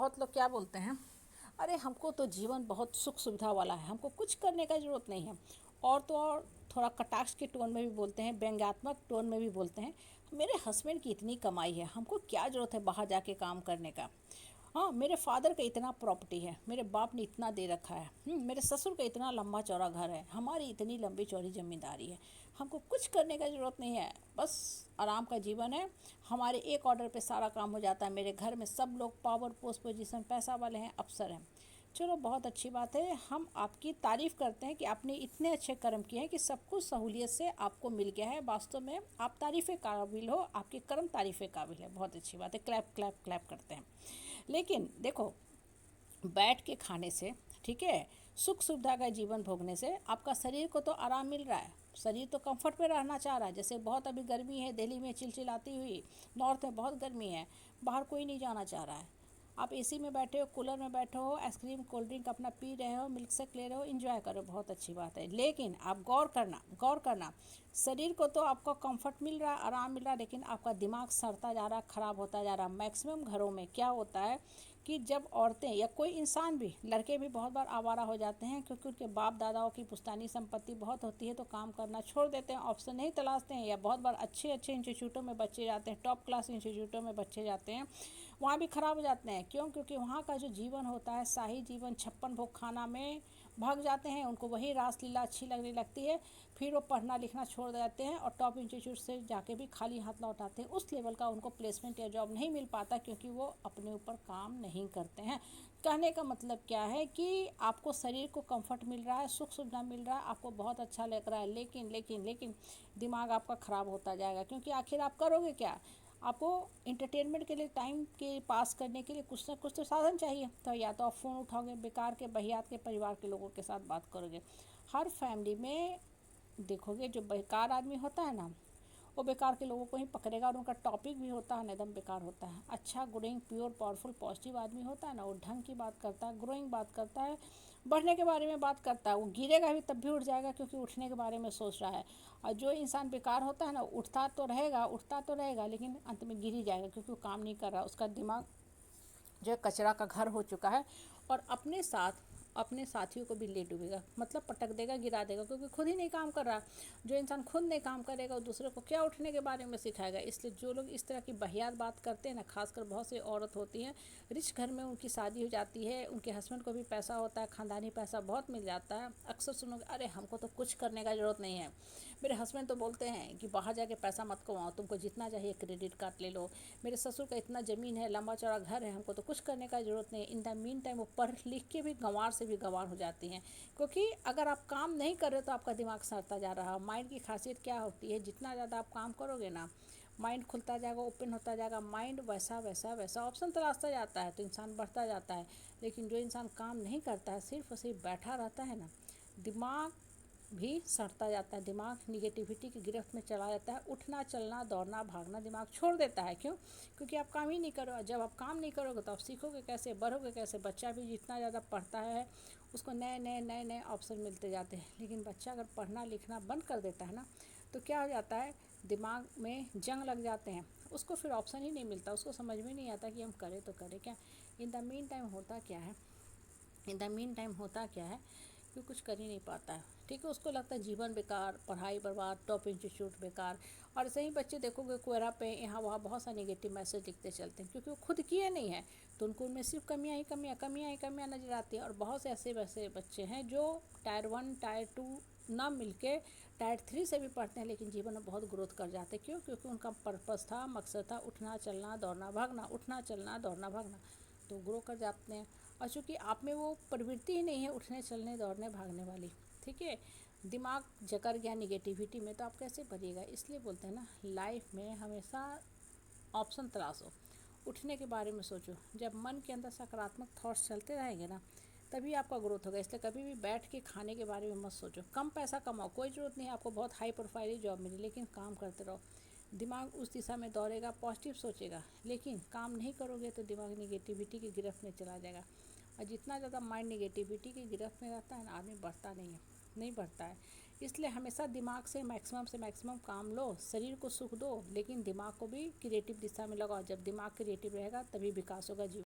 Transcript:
बहुत लोग क्या बोलते हैं, अरे हमको तो जीवन बहुत सुख सुविधा वाला है, हमको कुछ करने का ज़रूरत नहीं है। और तो और थोड़ा कटाक्ष के टोन में भी बोलते हैं, व्यंग्यात्मक टोन में भी बोलते हैं, मेरे हस्बैंड की इतनी कमाई है, हमको क्या ज़रूरत है बाहर जाके काम करने का। हाँ, मेरे फादर का इतना प्रॉपर्टी है, मेरे बाप ने इतना दे रखा है, मेरे ससुर का इतना लंबा चौड़ा घर है, हमारी इतनी लंबी चौड़ी ज़मींदारी है, हमको कुछ करने का ज़रूरत नहीं है, बस आराम का जीवन है। हमारे एक ऑर्डर पे सारा काम हो जाता है, मेरे घर में सब लोग पावर पोस्ट पोजीशन पैसा वाले हैं, अफसर हैं। चलो बहुत अच्छी बात है, हम आपकी तारीफ़ करते हैं कि आपने इतने अच्छे कर्म किए हैं कि सब कुछ सहूलियत से आपको मिल गया है। वास्तव में आप तारीफ़ काबिल हो, आपके कर्म तारीफ़ काबिल है, बहुत अच्छी बात है, क्लैप क्लैप क्लैप करते हैं। लेकिन देखो, बैठ के खाने से, ठीक है, सुख सुविधा का जीवन भोगने से आपका शरीर को तो आराम मिल रहा है, शरीर तो कंफर्ट में रहना चाह रहा है। जैसे बहुत अभी गर्मी है दिल्ली में चिलचिलाती हुई, नॉर्थ में बहुत गर्मी है, बाहर कोई नहीं जाना चाह रहा है। आप एसी में बैठे हो, कूलर में बैठे हो, आइसक्रीम कोल्ड ड्रिंक अपना पी रहे हो, मिल्क शेक ले रहे हो, एंजॉय करो, बहुत अच्छी बात है। लेकिन आप गौर करना, शरीर को तो आपको कंफर्ट मिल रहा है, आराम मिल रहा है, लेकिन आपका दिमाग सड़ता जा रहा है, ख़राब होता जा रहा है। मैक्सिमम घरों में क्या होता है कि जब औरतें या कोई इंसान भी, लड़के भी बहुत बार आवारा हो जाते हैं, क्योंकि उनके बाप दादाओं की पुश्तैनी संपत्ति बहुत होती है, तो काम करना छोड़ देते हैं, ऑप्शन नहीं तलाशते हैं। या बहुत बार अच्छे अच्छे इंस्टीट्यूटों में बच्चे जाते हैं, टॉप क्लास इंस्टीट्यूटों में बच्चे जाते हैं, वहाँ भी ख़राब हो जाते हैं। क्यों? क्योंकि वहाँ का जो जीवन होता है, शाही जीवन, 56 भोग खाना में भाग जाते हैं, उनको वही रासलीला अच्छी लगने लगती है, फिर वो पढ़ना लिखना छोड़ देते हैं और टॉप इंस्टीट्यूट से जाके भी खाली हाथ लौट आते हैं। उस लेवल का उनको प्लेसमेंट या जॉब नहीं मिल पाता, क्योंकि वो अपने ऊपर काम नहीं करते हैं। कहने का मतलब क्या है कि आपको शरीर को कंफर्ट मिल रहा है, सुख सुविधा मिल रहा है, आपको बहुत अच्छा लग रहा है, लेकिन लेकिन लेकिन दिमाग आपका ख़राब होता जाएगा। क्योंकि आखिर आप करोगे क्या? आपको इंटरटेनमेंट के लिए, टाइम के पास करने के लिए कुछ ना कुछ तो साधन चाहिए। तो या तो आप फ़ोन उठाओगे, बेकार के बहियात के परिवार के लोगों के साथ बात करोगे। हर फैमिली में देखोगे जो बेकार आदमी होता है ना, वो बेकार के लोगों को ही पकड़ेगा, और उनका टॉपिक भी होता है ना एकदम बेकार होता है। अच्छा ग्रोइंग प्योर पावरफुल पॉजिटिव आदमी होता है ना, वो ढंग की बात करता है, ग्रोइंग बात करता है, बढ़ने के बारे में बात करता है। वो गिरेगा भी तब भी उठ जाएगा, क्योंकि उठने के बारे में सोच रहा है। और जो इंसान बेकार होता है ना, उठता तो रहेगा, लेकिन अंत में गिर ही जाएगा, क्योंकि वो काम नहीं कर रहा, उसका दिमाग जो है कचरा का घर हो चुका है। और अपने साथ अपने साथियों को भी ले डूबेगा, मतलब पटक देगा, गिरा देगा, क्योंकि खुद ही नहीं काम कर रहा। जो इंसान खुद नहीं काम करेगा, वो दूसरे को क्या उठने के बारे में सिखाएगा। इसलिए जो लोग इस तरह की बहियात बात करते हैं ना, खासकर बहुत सी औरत होती हैं, रिच घर में उनकी शादी हो जाती है, उनके हस्बैंड को भी पैसा होता है, ख़ानदानी पैसा बहुत मिल जाता है। अक्सर सुनोगे, अरे हमको तो कुछ करने का ज़रूरत नहीं है, मेरे हस्बैंड तो बोलते हैं कि बाहर जाके पैसा मत कमाओ, तुमको जितना चाहिए क्रेडिट कार्ड ले लो, मेरे ससुर का इतना ज़मीन है, लंबा चौड़ा घर है, हमको तो कुछ करने का ज़रूरत नहीं है। इन द मीन टाइम वो पढ़ लिख के भी गंवार से भी गंवार हो जाती हैं। क्योंकि अगर आप काम नहीं कर रहे तो आपका दिमाग सड़ता जा रहा है। माइंड की खासियत क्या होती है, जितना ज़्यादा आप काम करोगे ना, माइंड खुलता जाएगा, ओपन होता जाएगा, माइंड वैसा वैसा वैसा ऑप्शन तलाशता जाता है, तो इंसान बढ़ता जाता है। लेकिन जो इंसान काम नहीं करता है, सिर्फ और सिर्फ बैठा रहता है ना, दिमाग भी सड़ता जाता है, दिमाग निगेटिविटी की गिरफ्त में चला जाता है। उठना चलना दौड़ना भागना दिमाग छोड़ देता है। क्यों? क्योंकि आप काम ही नहीं करो। जब आप काम नहीं करोगे तो आप सीखोगे कैसे, बढ़ोगे कैसे। बच्चा भी जितना ज़्यादा पढ़ता है, उसको नए नए नए नए ऑप्शन मिलते जाते हैं। लेकिन बच्चा अगर पढ़ना लिखना बंद कर देता है ना, तो क्या हो जाता है, दिमाग में जंग लग जाते हैं, उसको फिर ऑप्शन ही नहीं मिलता, उसको समझ में नहीं आता कि हम करें तो करें क्या। इन द मीन टाइम होता क्या है, कि कुछ कर ही नहीं पाता है। ठीक है, उसको लगता है जीवन बेकार, पढ़ाई बर्बाद, टॉप इंस्टीट्यूट बेकार। और ऐसे ही बच्चे देखोगे कोयरा पे यहाँ वहाँ बहुत सा नेगेटिव मैसेज लिखते चलते हैं, क्योंकि वो खुद किए नहीं है, तो उनको उनमें सिर्फ कमियाँ नज़र आती है। और बहुत से ऐसे वैसे बच्चे हैं जो टायर 1 टायर 2 ना मिलके टायर 3 से भी पढ़ते हैं, लेकिन जीवन में बहुत ग्रोथ कर जाते हैं। क्यों? क्योंकि उनका पर्पस था, मकसद था, उठना चलना दौड़ना भागना, उठना चलना दौड़ना भागना, तो ग्रो कर जाते हैं। और चूँकि आप में वो प्रवृत्ति ही नहीं है उठने चलने दौड़ने भागने वाली, ठीक है, दिमाग जकड़ गया निगेटिविटी में, तो आप कैसे बढ़िएगा। इसलिए बोलते हैं ना, लाइफ में हमेशा ऑप्शन तलाशो, उठने के बारे में सोचो। जब मन के अंदर सकारात्मक थॉट्स चलते रहेंगे ना, तभी आपका ग्रोथ होगा। इसलिए कभी भी बैठ के खाने के बारे में मत सोचो। कम पैसा कमाओ, कोई ज़रूरत नहीं है आपको बहुत हाई प्रोफाइल जॉब मिले, लेकिन काम करते रहो, दिमाग उस दिशा में दौड़ेगा, पॉजिटिव सोचेगा। लेकिन काम नहीं करोगे तो दिमाग निगेटिविटी की गिरफ्त में चला जाएगा। और जितना ज़्यादा माइंड निगेटिविटी की गिरफ्त में रहता है ना, आदमी बढ़ता नहीं बढ़ता है। इसलिए हमेशा दिमाग से मैक्सिमम काम लो, शरीर को सुख दो, लेकिन दिमाग को भी क्रिएटिव दिशा में लगाओ। जब दिमाग क्रिएटिव रहेगा तभी विकास होगा जीवन।